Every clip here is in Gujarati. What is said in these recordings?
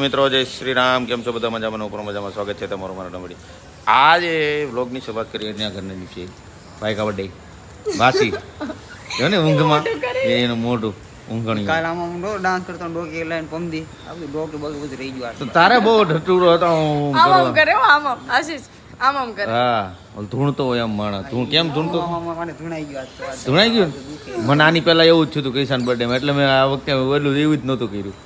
મિત્રો જય શ્રી રામ. કેમ છો બધા? મજામાં ઉપર મજામાં. સ્વાગત છે તમારું મારા ડમડી. આજે વ્લોગની શરૂઆત કરીએ ત્યાં ઘરના નીચે ભાઈ કબડ્ડી વાસી જો ને ઊંઘમાં એનું મોઢું ઊંઘણી કાલ આમાં હું ડાન્સ કરતો ડોકી લાઈન પમદી આપણી ડોકી બગ બધું રહી ગયું. તો તારે બહુ ઢટુરો હતો. આમ કરે આમ આશીષ આમ કરે. હા ધૂણતો હોય એમ માણસ. તું કેમ ધૂણતો? મને ધૂણાઈ ગયું. ધૂણાઈ ગયું. મને આની પહેલા એવું જ થયું હતું કિસાન બર્થડે એટલે મેં આ વખતે એટલું એવું જ નહોતું કર્યું.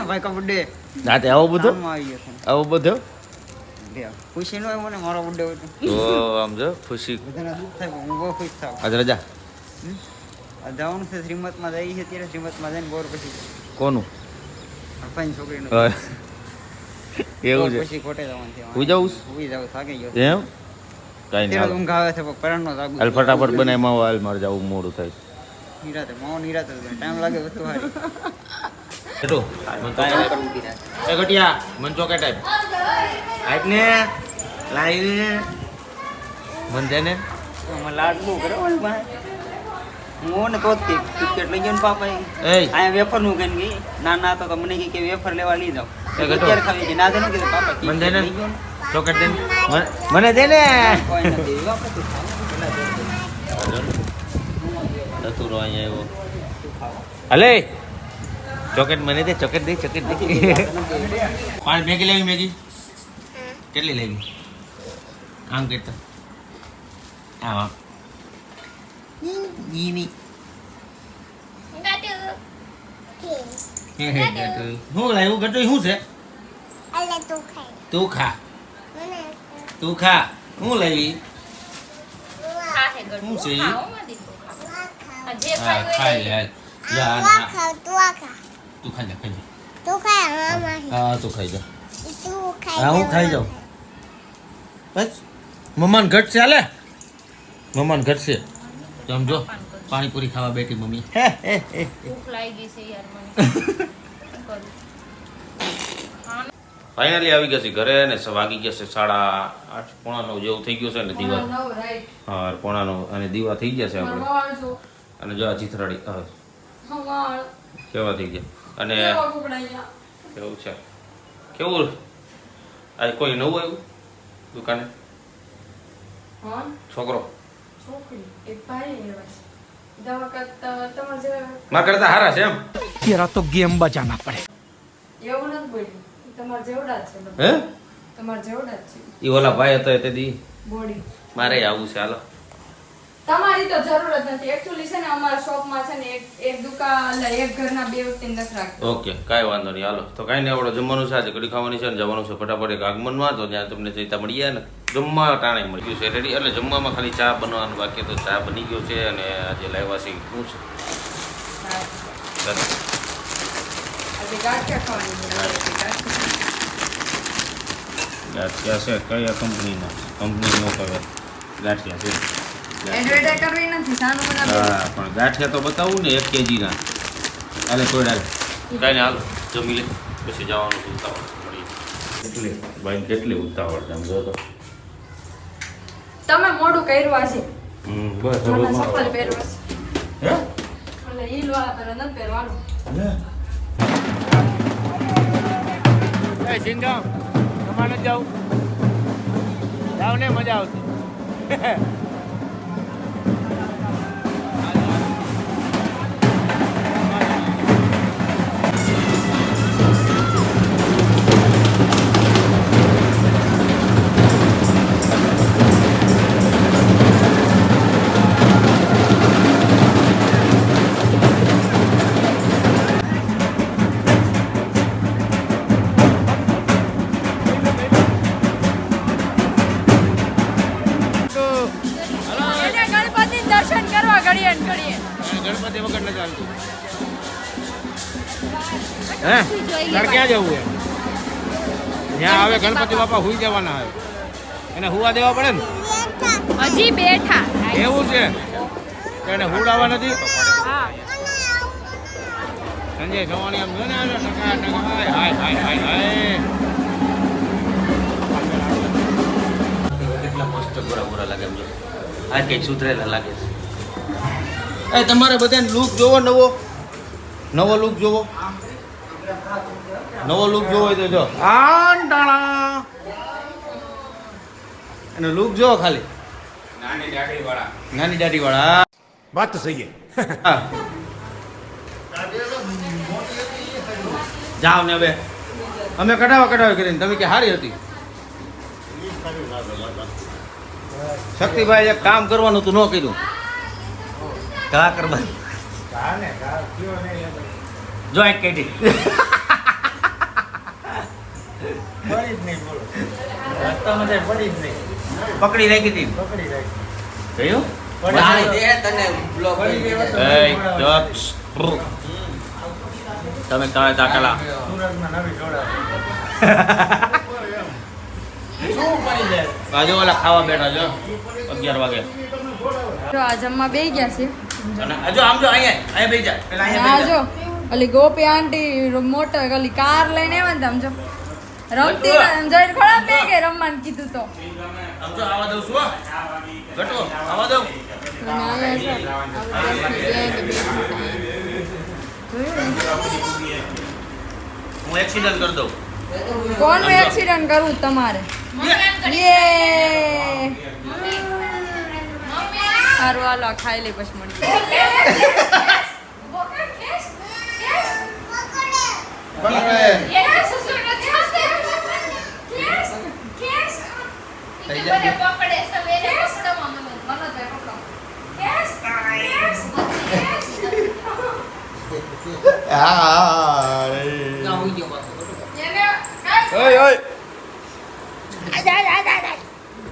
ભાઈ કબડ્ડી રાતે આવો બધો આવો બધો ખુશી નો મને મારો બર્થડે હોય તો આમ જો ખુશી બધાને દુઃખ થાય હું બહુ ખુશ થાવ. આજ રજા જવાનું છે શ્રીમતમાં જઈ છે ત્યારે શ્રીમતમાં જઈને બોર પછી કોનું અફાઈન છોકરીનું એવું છે. પછી ખોટે જવાનું છે. હું જાઉં હું જાઉં થાકી ગયો એમ કઈ નહીં ત્યારે ઊંઘ આવે છે પણ પરાણનો જાગું હાલ ફટાફટ બનાવી માવો હાલ મારે જવું મોડું થાય. નિરાતે માવો નિરાતે ટાઈમ લાગે વસ્તુ હારી એટલું એ ઘટિયા મન ચોકેટ આપ આપ ને લાવી મન દે ને મને લાડ બહુ કરે ઓય ભાઈ હું ને તો ટિકિટ લઈ ગયો ને પાપા એ આ વેફર નું કઈ ગઈ ના તો મને કે વેફર લેવા લઈ જાવ અત્યારે ખાવી છે ના દે ને કે પાપા મન દે ને ચોકેટ દે મને દે ને કોઈ નથી વાપસ તું ખાવ તું અહીંયા આવ્યો હલે ચોકેટ મને દે ચોકેટ દે ચોકેટ દે પાંચ મેગી લેવી મેગી કેટલી લેવી આમ કહેતા હા ઈની હું લાવ્યું ગટુ શું છે તું ખા તું ખા હું લાવી શું છે હા ખાઈ લે જા તું ખાઈ જા હા તું ખાઈ જા હા હું ખાઈ જાઉં બસ મમ્માને ઘટ છે હાલે મમ્માને ઘટ છે સમજો પાણીપુરી ખાવા બેઠી મમ્મી ફાઇનલી આવી ગયા છે ઘરે ને વાગી ગયા છે 8:30 પોણા 9 જેવું થઈ ગયું છે ને દીવા હા પોણા 9 અને દીવા થઈ ગયા છે આપણે અને જો આ ચિત્રાડી કેવા થઈ ગયા અને કેવું છે કેવું આ કોઈ નવું આવ્યું દુકાને છોકરો મારા કરતા હારા છે એમ तेरा तो गेम बजाना पड़े એવું નથી બોલ્યું તમાર જેવડા જ છે હે તમાર જેવડા જ છે ઈ ઓલા ભાઈ હતો તે દી બોડી મારે આવું છે હાલો તમારી તો જરૂર જ નથી એક્ચ્યુઅલી છે ને અમારા શોપમાં છે ને એક દુકાન એક ઘરના બે વ્યક્તિ નથી રાખતા. ઓકે કાંઈ વાંધો નહીં હાલો તો કાંઈ નહીં આપણે જમવાનું છે આજે કઢી ખાવાની છે ને જવાનું છે ફટાફટ એક આગમનમાં તો ત્યાં તમને જઈતા મળી ગયા ને જમવા ટાણે મળી ગયું છે રેડી એટલે જમવામાં ખાલી ચા બનાવવાનું બાકી તો ચા બની ગયો છે અને આજે લાવ્યા છે શું છે આજે ગાંઠિયા ખાવાની છે. ગાંઠિયા છે કયા કંપનીના કંપની નો કહેવાય ગાંઠિયા છે એડવર્ટાઇઝ કરવી નથી સાનું બનાવી હા પણ ગાંઠિયા તો બતાવું ને 1 kg ના હાલે કોઈ ડાલે કાંઈ નહીં હાલો જમી લે પછી જવાનું છે ઉતાવળ મળી કેટલી ભાઈ કેટલી ઉતાવળ છે આમ જો તો તમે મોડું કર્યું છે બસ હવે મને મારો ચપ્પલ પહેરવા છે હે એટલે ઈ વાળા પર નથી પહેરવાનું. ए सिंगम તમારે જાવ જાવ ને મજા આવતી એને ગણપતિ દર્શન કરવા ઘડીએ ને ઘડીએ ગણપતિ વગર ન ચાલતું હે તાર ક્યાં જવું હે ત્યાં આવે ગણપતિ બાપા હુઈ જવાના આવે એને હુવા દેવા પડે ને હજી બેઠા એવું છે એને હુડાવા નથી હા સંજય જવાની આમ જોને આવે ટકા ટકા હાય હાય હાય હાય કેટલા મસ્ત ગોરા ગોરા લાગે એમ જો આ કંઈક સુધરેલા લાગે છે એ તમારે બધાને લુક જોવો નવો લુક જોવો નવો લુક જોવો હોય તો જો આંટાણા એનો લુક જો ખાલી નાની દાઢી વાળા વાત તો સહી હા. જાઓ ને હવે અમે કઢાવા કરીને તમે કે હારી હતી શક્તિભાઈ એક કામ કરવાનું તું ન કીધું કા કરવાનું જો એક કેટી પકડી રાખી હતી કયું તમે તારે તાકેલા બાજુ વાળા ખાવા બેઠા છો 11 વાગે જો આ જમવા બેહી ગયા છે અને હજુ આમ જો અહીંયા બેસી જા પેલા આ અહીંયા જો ઓલી ગોપી આંટી મોટો ઓલી કાર લઈને આવ્યા ને આમ જો રમતી જોઈને ખોળા બે કે રમવાનું કીધું તો આમ જો આવા દઉં છું હો. ઘટો આવા દઉં અને આયા છે હું એક્સિડન્ટ કરી દઉં કોનું એક્સિડન્ટ કરવું તમારે યે સારું હાલો આ ખાઈ લે પછી મળી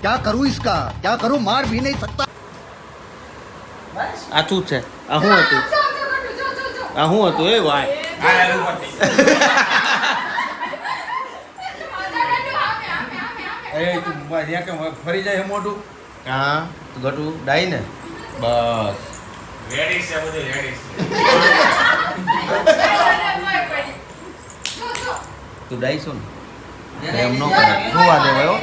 क्या करूं इसका क्या करूं मार भी नहीं सकता આ શું છે આ શું હતું આ શું હતું એ વાય ફરી જાય મોટું હા ઘટું ડાઈ ને બસ રેડી છે બધું રેડી તું ડાઈ છો ને એમ ન કરે જોવા દેવાયો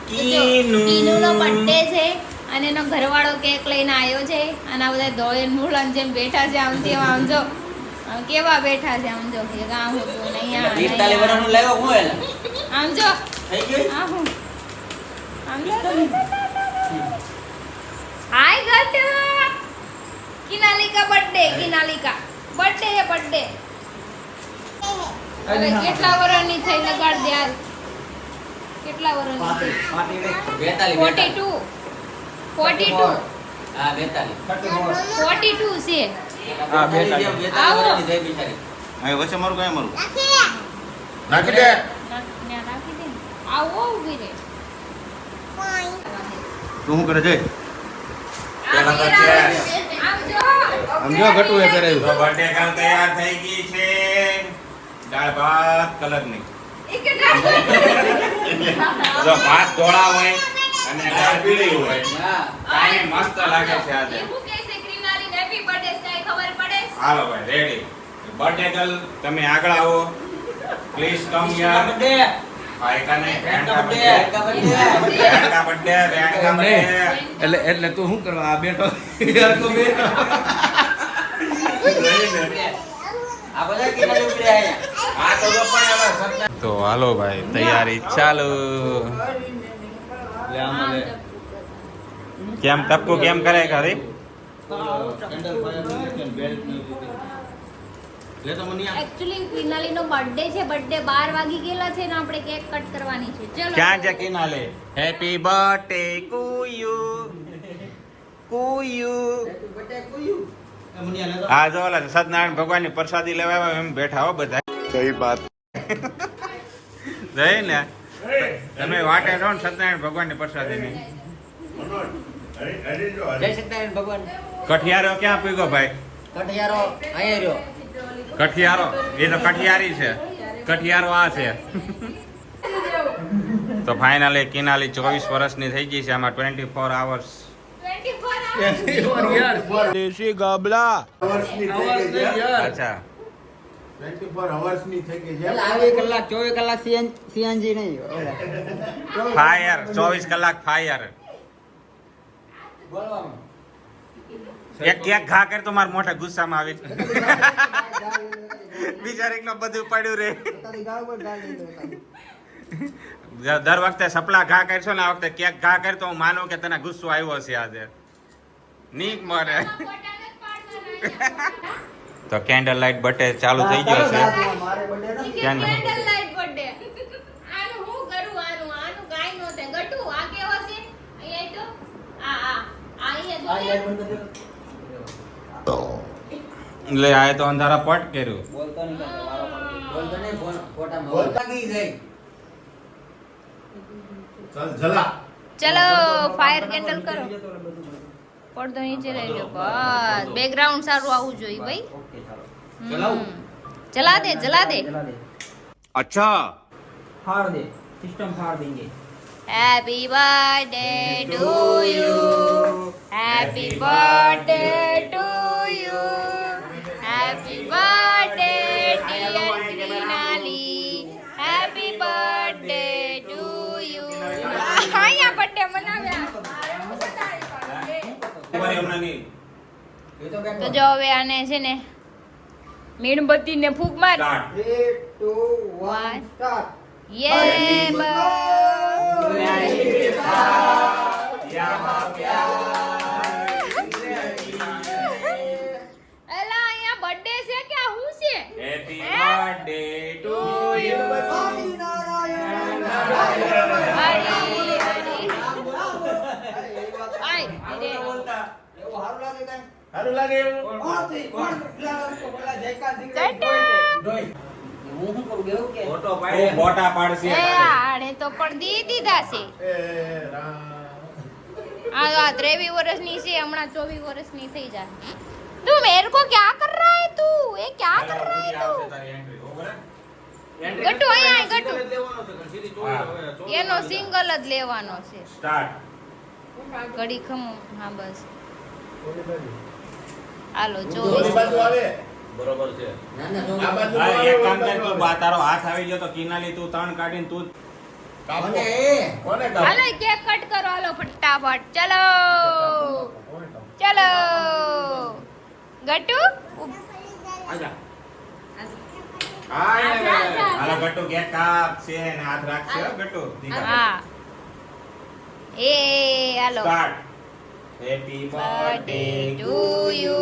ટીનુનો બર્થડે છે અને એનો ઘરવાળો કેક લઈને આવ્યો છે અને આ બધા ધોળે મૂળન જેમ બેઠા છે આમ તેમ આમ જો કેવા બેઠા છે આમ જો એક આમ હતું ને અહીંયા 45 વર્ષનું લાવ્યો હું એલા આમ જો થઈ ગઈ આ હું આમ જો હાય ગટ કિનાલિકા બર્થડે બર્થડે હે બર્થડે હવે કેટલા વર્ષની થઈ લગાડ દે યાર કેટલા વર્ષની થઈ 42 હા 42 છે હા બે આવો અહીં વચ્ચે મારું કાંઈ મારું નાખી દે રાખી દે આવો ઊભી રે તું શું કરે છે આમ જો ઘટું એ કરાયું તો બર્થડે કાલ તૈયાર થઈ ગઈ છે દાળ ભાત કલર ની જો ભાત ધોળા હોય અને દાળ પીળી હોય કાંઈ મસ્ત લાગે છે આજે એવું કે છે ક્રિનાલી હેપી બર્થડે સ્ટાઈ ખબર પડે હાલો ભાઈ રેડી બર્થડે ગર્લ તમે આગળ આવો પ્લીઝ કમ યાર ભાઈ કને રેણકા બર્થડે એટલે તું શું કરવા આ બેઠો આ બધા કેટલા ઉભી રહ્યા આ તો જો પણ હવે તો હાલો ભાઈ તૈયારી ચાલુ કેમ ટપકુ કેમ કરે ખરી એક્ચ્યુઅલી ક્રિનાલીનો બર્થડે છે બર્થડે 12 વાગી ગયેલા છે ને આપણે કેક કટ કરવાની છે ચલો ક્યાં છે કિનાલે હેપી બર્થડે કુયુ આ જો ઓલા સત્યનારાયણ ભગવાનની પ્રસાદી લેવા આવ્યા એમ બેઠા હો બધા સહી વાત જઈ ને તમે વાટે રહો ને સત્યનારાયણ ભગવાનની પ્રસાદીની જય સત્યનારાયણ ભગવાન કઠિયારો ક્યાં પીગો ભાઈ કઠિયારો અહીંયા રહ્યો કઠિયારો એ તો કઠિયારી છે કઠિયારો આ છે તો ફાઇનલી કિનાલી 24 વર્ષની થઈ ગઈ છે આમાં 24 hours 24 દેશી ગાબલા અચ્છા 24 hours ની થઈ ગઈ છે 24 કલાક સીએનજી નહીં ફાયર 24 કલાક ફાયર એક કેક ઘા કર તો માર મોઢા ગુસ્સામાં આવી બિચારી નો બધું પડ્યું રે દર વખતે સપલા ઘા કરશો ને આ વખતે કેક ઘા કર તો હું માનું કે તને ગુસ્સો આવ્યો છે આજે નીક મરે તો કેન્ડલ લાઇટ બર્થડે ચાલુ થઈ ગયો છે કેન્ડલ લાઈટ બર્થડે આનું હું કરું આનું કાઈ નો થાય ગટુ આ કેવો છે અહીંયા તો આ અહીંયા એટલે આ તો અંધારા પટ કર્યું બોલતો નહીં કરતો વારો બોલતો નહીં ફોટામાં લાગી જાય ચલો ફાયર કેન્ડલ કરો પડદો નીચે લઈ લો બસ બેકગ્રાઉન્ડ સારું આવવું જોઈએ ભાઈ ઓકે ચાલો જલા દે અચ્છા ફાड़ दे सिस्टम फाड़ देंगे happy birthday to you happy birthday to you happy birthday dear Krinali happy birthday to you અહીંયા બર્થડે મનાવ્યા તો જો હવે આને છે ને મીણબત્તી ને ફૂંક માર 3 2 1 સ્ટાર્ટ યે એલા અહીંયા બર્થડે છે કે આ હું છે હેપી બર્થડે ટુ યુ હારું લાગે એવું ફોટા પાડશે આડે તો પણ દીધા છે આ 23 વર્ષની છે હમણાં 24 વર્ષની થઈ જાય તું મેરે को क्या कर रहा है तू ये क्या कर रहा है तू ગટુ અહીંયા ગટુ એનો સિંગલ જ લેવાનો છે સ્ટાર્ટ ઘડી ખમો હા બસ હાલો 24 બરોબર છે એક કામ કર તું તારો હાથ આવી ગયો તો કિનાલી તું 3 કાઢીને તું હાલો કેક કટ કરો હાલો ફટાફટ ચલો ચલો ગટુ હાલો ગટ્ટુ કેક કાપશે ને હાથ રાખશે હો ગટ્ટુ હા એ હાલો start happy birthday to you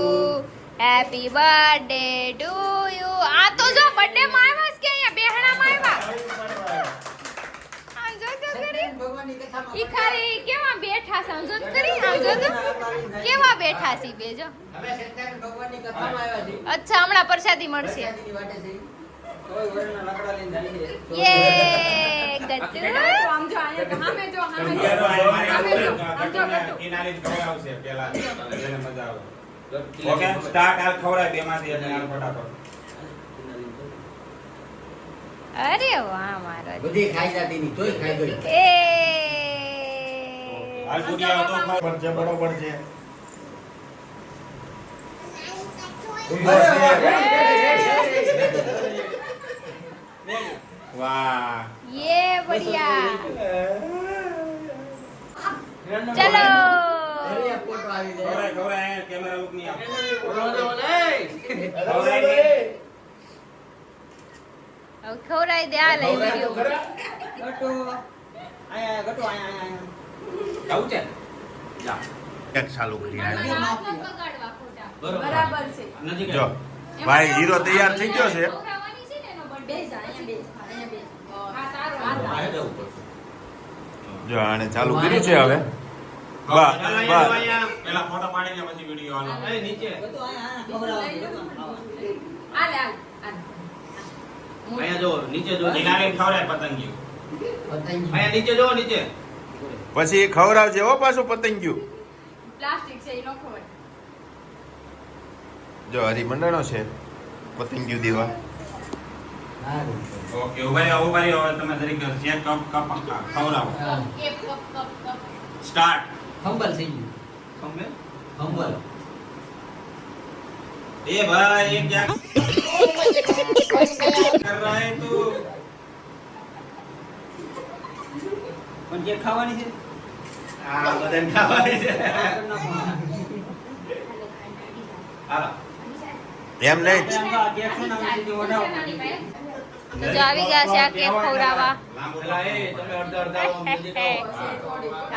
happy birthday to you આ તો જો બર્થડે માં આવ્યા છે કે અહીંયા બેહણા માં આવ્યા આ જો તો કરી ભગવાનની કથામાં ઈ ખાલી કેવા બેઠા છે સમજો તો કરી સમજો તો કેવા બેઠા છે બે જો હવે સત્યનારાયણ ભગવાનની કથામાં આવ્યા છે અચ્છા હમણાં પ્રસાદી મળશે પ્રસાદીની વાટે છે કોઈ વરના લકડા લઈને જાય છે યે ગટ્ટુ આમ જો અહીંયા સામે જો સામે જો કિનાલી જ ખવડાવશે પેલા એને મજા આવે ઓકે સ્ટાર્ટ હાલ ખવડાય બે માંથી અને હાલ ફટાફટ અરે વાહ મારો બધી ખાઈ જાતી ની તોય ખાઈ ગઈ એ હાલ ગુડિયા તો બરોબર છે બરોબર છે વાહ ये बढ़िया चलो અરે ફોટો આવી જાય ખવડાય ખવડાય કેમેરા લુક ની આપ अब खवराई दे आ ले वीडियो ગટુ આયા ગટુ આયા આવું છે જા એક ચાલુ કરી બગાડવા ખોટા બરાબર છે નજીક જો ભાઈ હીરો તૈયાર થઈ ગયો છે ખાવાની છે ને એનો બર્થડે બેસ અહીંયા બેસ અહીંયા બેસ હા સારું જો આને ચાલુ કર્યું છે હવે બસ બસ પેલા ફોટો પાડીને પછી વિડિયો આલો નીચે ગટુ આયા ખવડાવો આ લે આ અહીંયા જો નીચે જો કિનાલી ખવડાય પતંગિયું અહીંયા નીચે જો નીચે પછી ખવડાવજે હો પાછું પતંગિયું પ્લાસ્ટિક છે એ નો ખવાય જો હરી મંડાણો છે પતંગિયું દેવા ઓકે ઉભા રહ્યો હવે તમે દરેક શેર કપ ખવડાવો કેપ કપ કપ કપ સ્ટાર્ટ હંબલ થઈ ગયું ખંભે હંબલ ए भाई ये क्या कर रहा है तू પણ જે ખાવાની છે આ બધાને ખાવાની છે એમ નહીં કેક છે ને આમ સીધી ઓઢાવો. તો જો આવી ગયા છે આ કેક ખવડાવવા.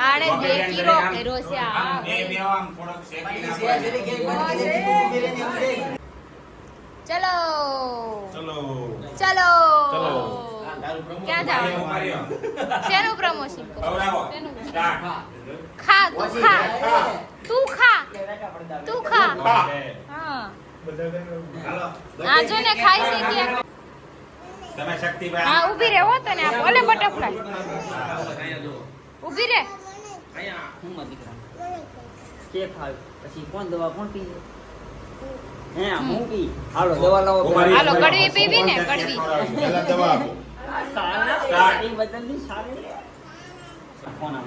આણે 2 કિલો કર્યો છે આ. ચલો ચલો ક્યાં જાવ? શેનું પ્રમોશન કરો? ખા તું ખા તું ખા તું ખા. હા આ જો ને ખાઈ છે કેક. હા ઊભી રહે હો તને આપો. ઓલે બટરફ્લાય ઊભી રહે. હું માં દીકરા કેક ખાવ પછી કોણ દવા કોણ પીએ? હે હું પી. હાલો દવા લાવો. હાલો કડવી પીવી ને કડવી. એ બદલની સારી. કોણ આમ?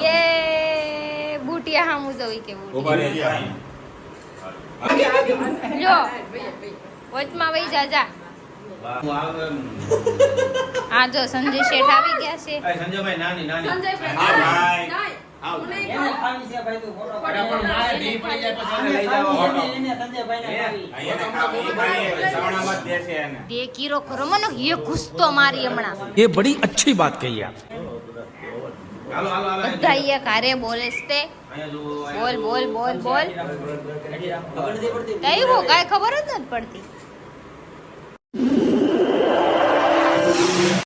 યે બુટિયા હામું જોઈ કે બુટિયા લ્યો વચમાં વઈ જા જા. હા જો સંજય શેઠ આવી ગયા છે. સંજયભાઈ નાની નાની એને ખાવી છે ભાઈ તું ફોટો પાડ. પણ મારે ભી પડી જાય પછી એને લઈ જાવ એને સંજયભાઈને ખાવી. 2 કિલો કરો મને એ ગુસ્તો મારી હમણાં. ये बड़ी अच्छी बात कही आप હાલો હાલો હાલો બધા એ કારે બોલે છે. અહીંયા જો બોલ બોલ બોલ બોલ. ખબર નથી પડતી. કઈ કાંઈ ખબર જ નથી પડતી.